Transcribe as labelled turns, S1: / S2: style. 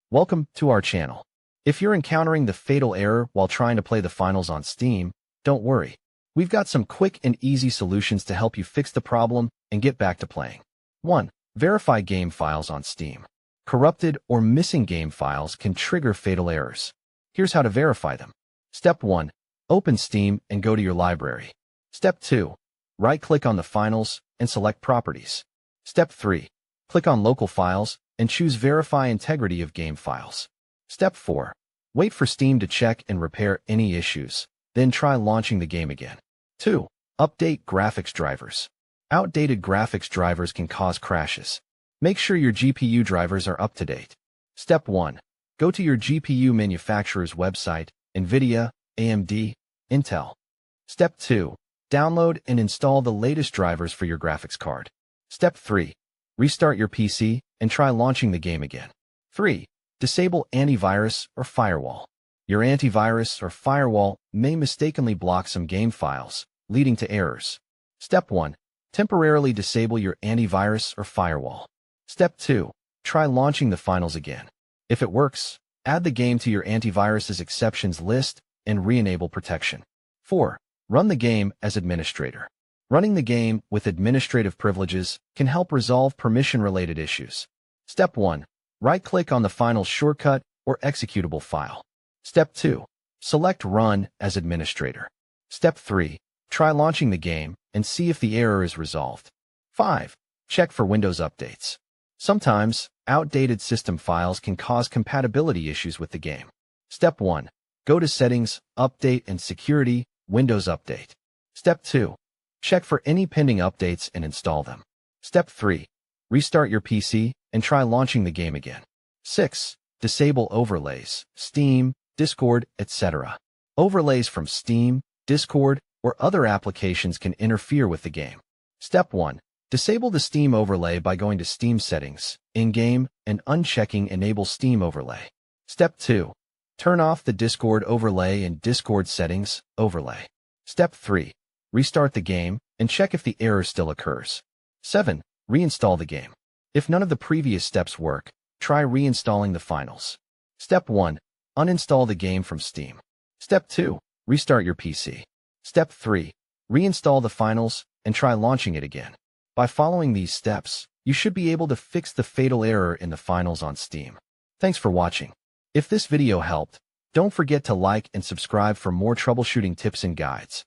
S1: Welcome to our channel. If you're encountering the fatal error while trying to play the finals on Steam, don't worry. We've got some quick and easy solutions to help you fix the problem and get back to playing. 1. Verify game files on Steam. Corrupted or missing game files can trigger fatal errors. Here's how to verify them. Step 1. Open Steam and go to your library. Step 2. Right-click on the finals and select Properties. Step 3. Click on Local Files and choose Verify Integrity of Game Files. Step 4. Wait for Steam to check and repair any issues, then try launching the game again. 2. Update graphics drivers. Outdated graphics drivers can cause crashes. Make sure your GPU drivers are up to date. Step 1. Go to your GPU manufacturer's website, NVIDIA, AMD, Intel. Step 2. Download and install the latest drivers for your graphics card. Step 3. Restart your PC and try launching the game again. 3. Disable antivirus or firewall. Your antivirus or firewall may mistakenly block some game files, leading to errors. Step 1. Temporarily disable your antivirus or firewall. Step 2. Try launching the finals again. If it works, add the game to your antivirus's exceptions list and re-enable protection. 4. Run the game as administrator. Running the game with administrative privileges can help resolve permission-related issues. Step 1. Right-click on the finals shortcut or executable file. Step 2. Select Run as administrator. Step 3. Try launching the game and see if the error is resolved. 5. Check for Windows updates. Sometimes, outdated system files can cause compatibility issues with the game. Step 1. Go to Settings, Update and Security, Windows Update. Step 2. Check for any pending updates and install them. Step 3. Restart your PC and try launching the game again. 6. Disable overlays, Steam, Discord, etc. Overlays from Steam, Discord, or other applications can interfere with the game. Step 1. Disable the Steam overlay by going to Steam Settings, In-Game, and unchecking Enable Steam Overlay. Step 2. Turn off the Discord overlay in Discord Settings, Overlay. Step 3. Restart the game and check if the error still occurs. 7. Reinstall the game. If none of the previous steps work, try reinstalling the finals. Step 1. Uninstall the game from Steam. Step 2. Restart your PC. Step 3. Reinstall the finals and try launching it again. By following these steps, you should be able to fix the fatal error in the finals on Steam. Thanks for watching. If this video helped, don't forget to like and subscribe for more troubleshooting tips and guides.